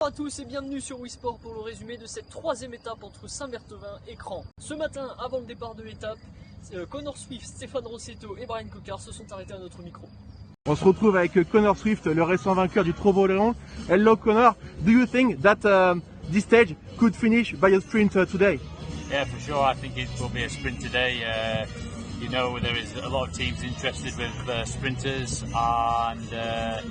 Bonjour à tous et bienvenue sur Wisport pour le résumé de cette troisième étape entre Saint-Berthevin et Cran. Ce matin, avant le départ de l'étape, Connor Swift, Stéphane Rossetto et Brian Coquard se sont arrêtés à notre micro. On se retrouve avec Connor Swift, le récent vainqueur du Trovo-Léon. Hello Connor, do you think that this stage could finish by a sprint today? Yeah, for sure. I think it will be a sprint today. You know, there is a lot of teams interested with sprinters, and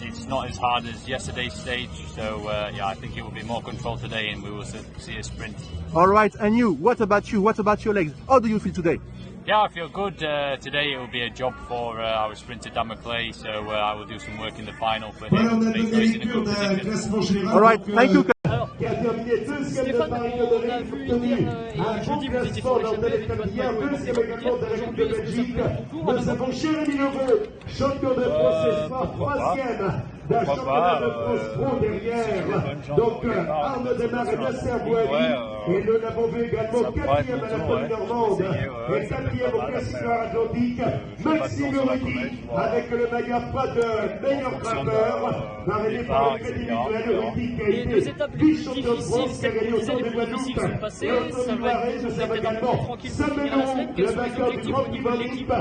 it's not as hard as yesterday's stage. So yeah, I think it will be more controlled today, and we will see a sprint. All right, and you? What about you? What about your legs? How do you feel today? Yeah, I feel good. Today it will be a job for our sprinter Dan McClay, so I will do some work in the final for him to make sure he's in a good position. All right, thank you. Alors, Stéphane, on a vu hier et jeudi vous étiez sur l'échappée avec votre maillot et votre découverte. Aujourd'hui, est-ce que ça peut être concours à nouveau? Jérémy Leveux, champion de France Espoir, troisième d'un championnat de France Pro derrière. Donc Arnaud Desmar et Nasser Bouhali. Et nous l'avons vu également quatrième à la Côte Normande et quatrième au classique atlantique. Maxime Rudy avec le maillot pas de meilleur grimpeur, arrivé par le crédit mutuel. Rudy qui a été vice-champion de France, qui a gagné au Tour des Guadeloupe. Ça va être également Samuel Leroux, le vainqueur du Grand Prix de l'équipe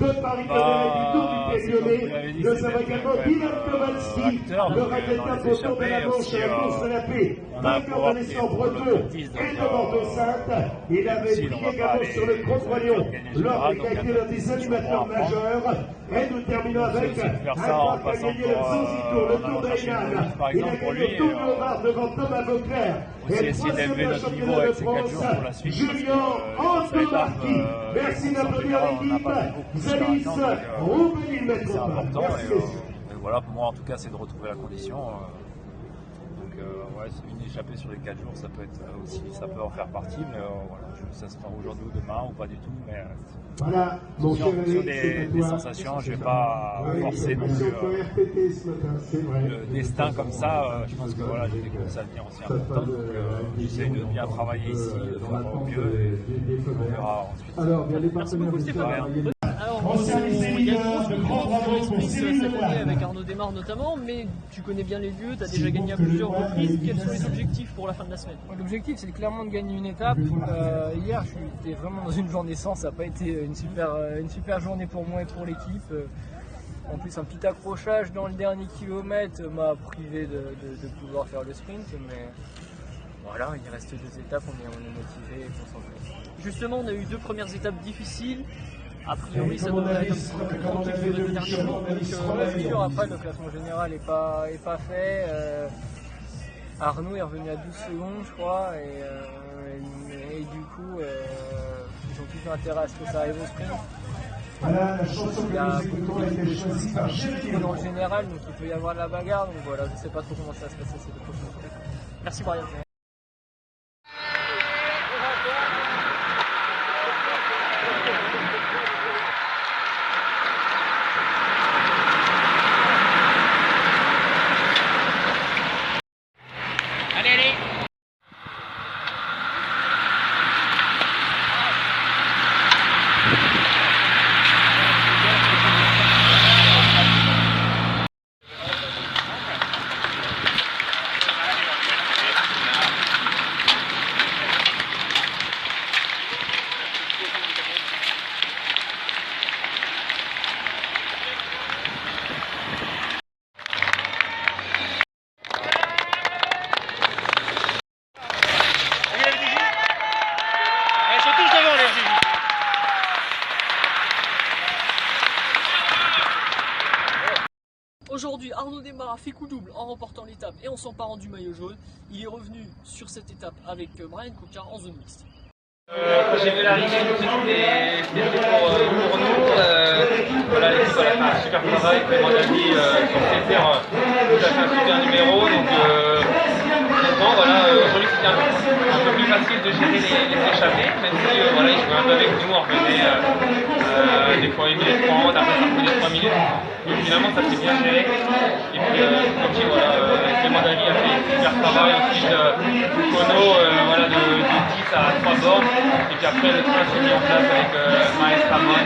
de Paris-Canet du Tour du Pays Lyonnais. Nous avons également Dylan Kowalski, le répéteur autour de la Manche à la course de la paix, vainqueur de l'essor breton et de Bordeaux-Sainte. Il avait brillé également sur le Croix-Royon lors qui a été l'un des animateurs majeurs. Et nous terminons avec un croix qui a gagné le Zanzibar, le Tour d'Ainan. Il a gagné le Tour de Lombard devant Thomas Vauclair. Et le troisième de championnat de France, Julien Antomarchi. Merci d'applaudir l'équipe. Zalis, Roubenil, maître pas. Merci messieurs. Voilà, pour moi en tout cas c'est de retrouver la condition. Ouais, c'est une échappée sur les 4 jours, ça peut être aussi, ça peut en faire partie, mais voilà, ça se fera aujourd'hui ou demain ou pas du tout, mais voilà, en fonction des sensations, je ne vais pas forcer non plus le destin comme ça. Je pense que voilà, j'ai des courses à venir aussi importantes, donc j'essaye de bien travailler ici, de faire au mieux et on verra ensuite. Alors, bien les Merci partenaires beaucoup Stéphane. Alors, il y a une grosse concurrence sur Sprint cette année avec Arnaud Desmar notamment, mais tu connais bien les lieux, tu as déjà gagné à plusieurs reprises. Quels sont les objectifs pour la fin de la semaine? L'objectif c'est clairement de gagner une étape. Hier j'étais vraiment dans une journée sans, ça n'a pas été une super journée pour moi et pour l'équipe. En plus un petit accrochage dans le dernier kilomètre m'a privé de pouvoir faire le sprint, mais voilà, il reste 2 étapes, on est motivé et concentré. Justement, on a eu 2 premières étapes difficiles. A priori, ça devrait être un petit peu plus tranquille que les 2 derniers jours. C'est sûr, après le classement général n'est pas fait. Arnaud est revenu à 12 secondes, je crois, et du coup, ils ont tous intérêt à ce que ça arrive au sprint. Voilà, la chanson que nous écoutons a été choisie par Jérémy dans le général, donc il peut y avoir de la bagarre. Donc voilà, je ne sais pas trop comment ça va se passer ces 2 prochaines semaines. Merci Brian. Aujourd'hui, Arnaud Desmar a fait coup double en remportant l'étape et en s'emparant du maillot jaune. Il est revenu sur cette étape avec Brian Coquard en zone mixte. J'ai vu l'arrivée, c'était pour nous. Voilà, l'équipe a fait un super travail. À mon avis, sur ces terres, ça fait un super numéro. Donc, bon, voilà, aujourd'hui c'était un peu plus facile de gérer les échappées, même si voilà, ils jouaient un peu avec nous, on revenait des fois 1 minute 30, après ça prenait 3 minutes. Donc finalement ça s'est bien géré. Et puis tranquille, voilà, Clément Daly a fait un super travail. Ensuite, Kono, voilà, de 10 à 3 bornes. Et puis après le train s'est mis en place avec Maes Ramon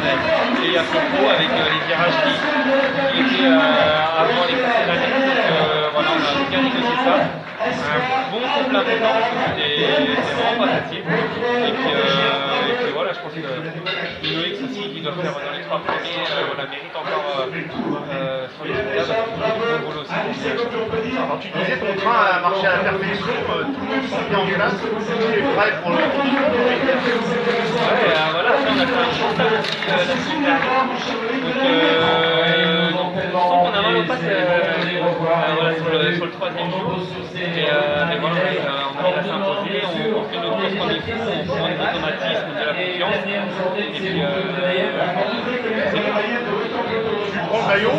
et Yacopo avec les virages qui étaient avant les précédentes années. Donc voilà. voilà, on a bien négocié ça. Un bon complément, c'était vraiment pas facile. Et puis voilà, je pense que Loïc aussi, qui doit faire dans les 3 premiers, voilà, mérite encore sur les résultats, parce qu'il fait du bon boulot aussi. Alors tu disais ton train a marché à la perfection, tout le monde s'est mis en place, tu es prêt pour le condition. Ouais, voilà, après on a fait un constat aussi la semaine dernière. Donc on sent qu'on a mal au pattes voilà, sur le 3e jour. Mais voilà, on arrive à s'imposer, on fait nos courses comme il faut, on prend de l'automatisme, de la confiance. Et puis c'est bon. Tu prends le maillot,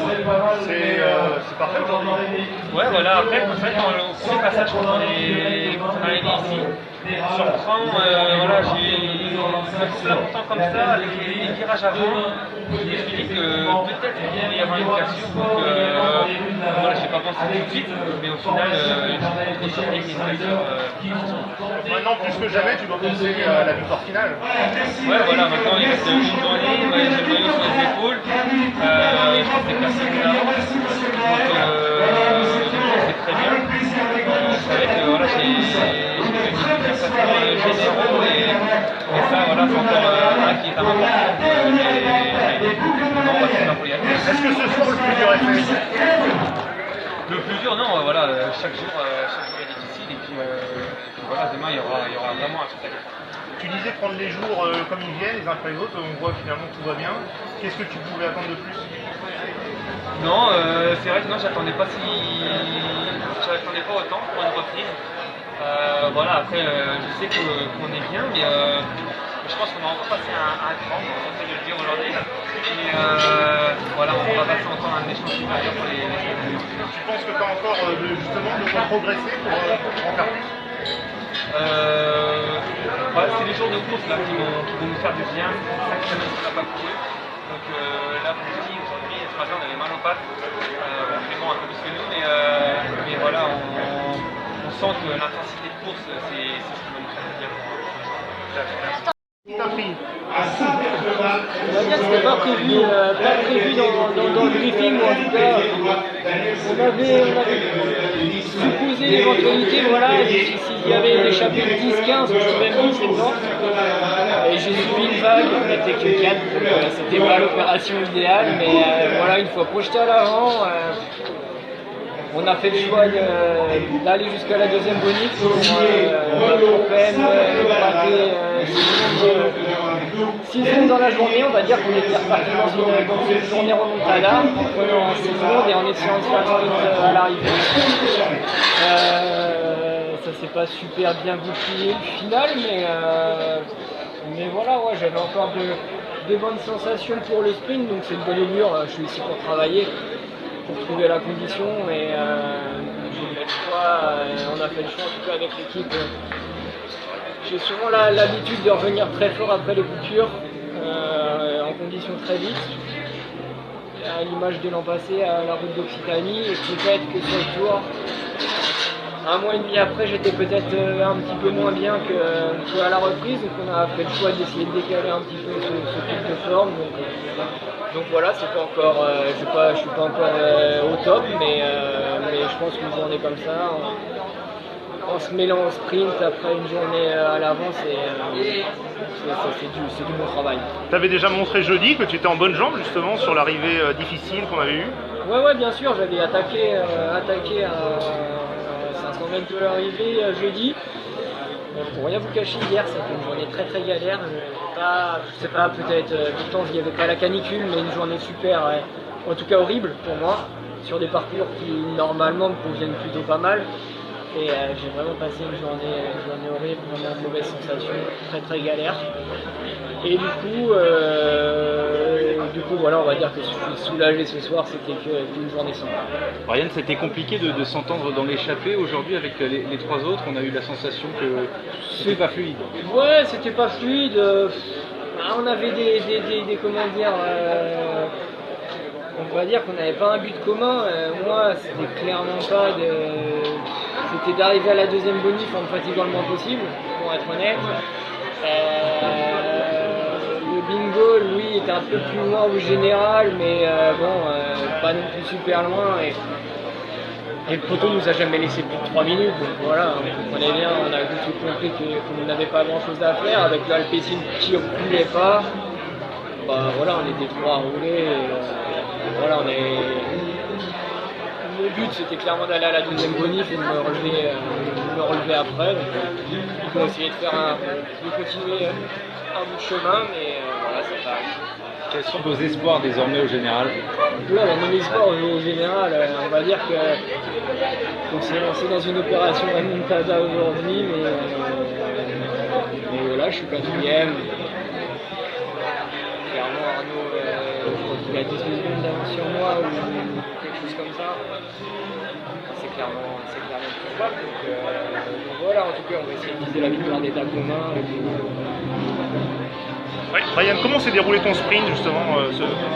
c'est parfait aujourd'hui. Ouais, voilà, après, c'est vrai que dans le premier passage, quand on est arrivé ici, sur le train, voilà, j'ai fait longtemps comme ça, avec les virages avant, je me suis dit que peut-être il pourrait y avoir une cassure, donc voilà, je n'ai pas pensé tout de suite, mais au final, une contre-choc avec une cassure. Maintenant, plus que jamais, tu dois penser à la victoire finale. Ouais, voilà, maintenant il reste une journée, j'ai le maillot sur les épaules, je pense que c'est cassé une avance, donc c'est très bien. C'est vrai que voilà, j'ai généraux et ça, voilà, c'est encore un qui est important. Est-ce que ce soir le plus dur est fait? Le plus dur, non, voilà, chaque jour est difficile et puis voilà, demain il y aura vraiment un truc à faire. Tu disais prendre les jours comme ils viennent, les uns après les autres, on voit finalement que tout va bien. Qu'est-ce que tu pouvais attendre de plus? Non, c'est vrai que non, j'attendais pas autant pour une reprise. Voilà, après je sais qu'on est bien, mais je pense qu'on va encore passer un cran, on essaie de le dire aujourd'hui. Et voilà, on va passer encore un échange supérieur pour les semaines. Tu penses que tu as encore justement de quoi progresser pour en faire plus? Ouais, c'est les jours de course là, qui vont nous faire du bien. C'est 5 semaines qu'on n'a pas couru. Donc là, pour le petit, aujourd'hui, ce matin, on avait mal aux pattes. Vraiment un peu plus que nous, mais voilà, on sent que l'intensité de course, c'est ce qui va nous faire du bien. Qui t'a pris? On va dire que c'était pas prévu dans le briefing, ou en tout cas, on avait supposé l'éventualité, voilà, s'il y avait une échappée de 10-15, je suis même dit c'est mort. Et j'ai subi une vague, on n'était que 4, donc c'était pas l'opération idéale, mais voilà, une fois projeté à l'avant, on a fait le choix d'aller jusqu'à la deuxième bonif pour peine braquer 6 secondes dans la journée. On va dire qu'on était reparti dans une journée remontada en prenant 6 secondes et en essayant de faire le sprint à l'arrivée. Ça s'est pas super bien goupillé le final, mais voilà, ouais, j'avais encore de bonnes sensations pour le sprint, donc c'est une bonne augure. Je suis ici pour travailler, pour trouver la condition, mais j'ai fait le choix, on a fait le choix en tout cas avec l'équipe. J'ai souvent l'habitude de revenir très fort après les coupures, en conditions très vite, à l'image de l'an passé à la route d'Occitanie, et peut-être que sur le tour, un mois et demi après, j'étais peut-être un petit peu moins bien qu'à la reprise, donc on a fait le choix d'essayer de décaler un petit peu ce type de forme. Donc voilà, c'est pas encore, je suis pas encore au top, mais je pense qu'une journée comme ça, en se mêlant au sprint après une journée à l'avance, c'est du bon travail. Tu avais déjà montré jeudi que tu étais en bonne jambe justement sur l'arrivée difficile qu'on avait eue. Ouais, bien sûr, j'avais attaqué à 500 mètres de l'arrivée jeudi. Pour rien vous cacher, hier c'était une journée très très galère. Je sais pas, peut-être, pourtant il n'y avait pas la canicule, mais une journée super, en tout cas horrible pour moi, sur des parcours qui normalement me conviennent plutôt pas mal. Et j'ai vraiment passé une journée horrible, vraiment mauvaise sensation, très très galère. Et du coup voilà, on va dire que je suis soulagé ce soir, c'était qu'une journée sans. Ryan, c'était compliqué de s'entendre dans l'échappée aujourd'hui avec les 3 autres. On a eu la sensation que c'était pas fluide. Ouais, c'était pas fluide. On avait des comment dire. On va dire qu'on n'avait pas un but commun. Moi, c'était clairement pas c'était d'arriver à la deuxième bonif en me fatiguant le moins possible, pour être honnête. Le bingo, lui, était un peu plus loin au général, mais pas non plus super loin. Et le poteau nous a jamais laissé plus de 3 minutes, donc voilà, on comprenait bien, on a tout de suite compris qu'on n'avait pas grand chose à faire, avec l'Alpecin qui ne roulait pas, bah voilà, on était 3 à rouler, et, voilà, le but c'était clairement d'aller à la deuxième bonif et de me relever après, donc on a essayé de continuer un bout de chemin, mais voilà, ça va. Quels sont vos espoirs désormais au général? Là, mon espoir au général, on va dire qu'on s'est lancé dans une opération remontada aujourd'hui, mais voilà, je suis 4e. Clairement, Arnaud, je crois qu'il a 10 secondes d'avance sur moi ou quelque chose comme ça. C'est clairement probable. Donc voilà, en tout cas, on va essayer de viser la victoire d'étape commun. Ouais. Ryan, comment s'est déroulé ton sprint justement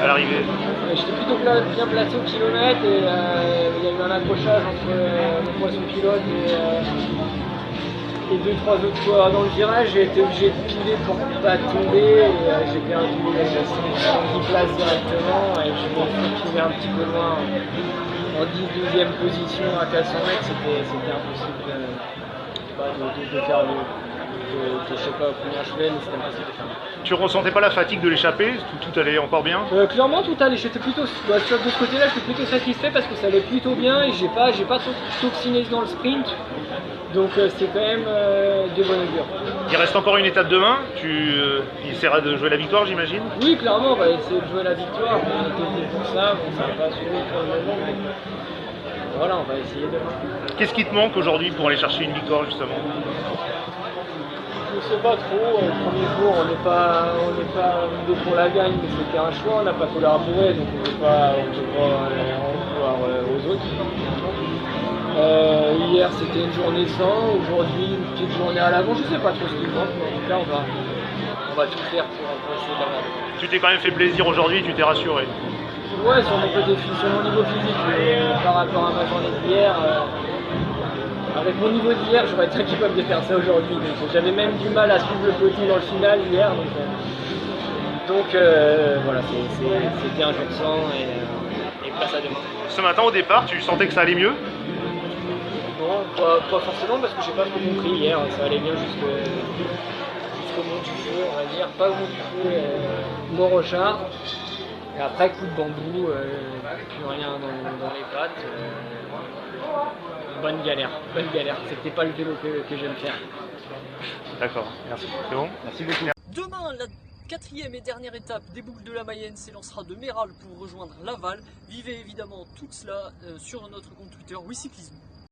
à l'arrivée? J'étais plutôt bien placé au kilomètre et il y a eu un accrochage entre le poisson pilote et 2-3 autres coureurs dans le virage. J'ai été obligé de piler pour ne pas tomber et j'ai perdu 10 places directement et je me suis retrouvé un petit peu loin en 12e position à 400 mètres. C'était impossible de faire je sais pas combien je fais, mais c'était impossible de faire. Tu ressentais pas la fatigue de l'échappée? Tout allait encore bien? Clairement tout allait, j'étais plutôt, de ce côté-là j'étais plutôt satisfait parce que ça allait plutôt bien et j'ai pas trop toxiné dans le sprint, donc c'est quand même de bonne augure. Il reste encore une étape demain, il essaiera de jouer la victoire j'imagine? Oui clairement, on va essayer de jouer la victoire, on était venu pour ça, bon, ça va pas suivre pour le moment, mais voilà, on va essayer demain. Qu'est-ce qui te manque aujourd'hui pour aller chercher une victoire justement? Je sais pas trop, le premier jour on n'est pas arrivé pour la gagne, mais c'était un choix, on n'a pas collaboré, donc on ne peut pas en vouloir aux autres. Hier c'était une journée sans, aujourd'hui une petite journée à l'avant, je sais pas trop ce qu'il manque, mais en tout cas on va tout faire pour essayer d'avoir. Tu t'es quand même fait plaisir aujourd'hui, tu t'es rassuré? Ouais, sur mon niveau physique, par rapport à ma journée d'hier. Avec mon niveau d'hier, j'aurais être très capable de faire ça aujourd'hui. J'avais même du mal à suivre le peloton dans le final hier. Donc voilà, c'était un jour sans et place à demain. Ce matin au départ, tu sentais que ça allait mieux? Non, pas forcément parce que j'ai pas trop compris hier. Ça allait bien jusqu'au mont du feu, on va dire. Pas au mont du feu, Mont-Rochard. Et après, coup de bambou, plus rien dans les pattes. Bonne galère. C'était pas le vélo que j'aime faire. D'accord, merci. C'est bon? Merci beaucoup. Demain, la 4e et dernière étape des boucles de la Mayenne s'élancera de Méral pour rejoindre Laval. Vivez évidemment tout cela sur notre compte Twitter WeCyclisme.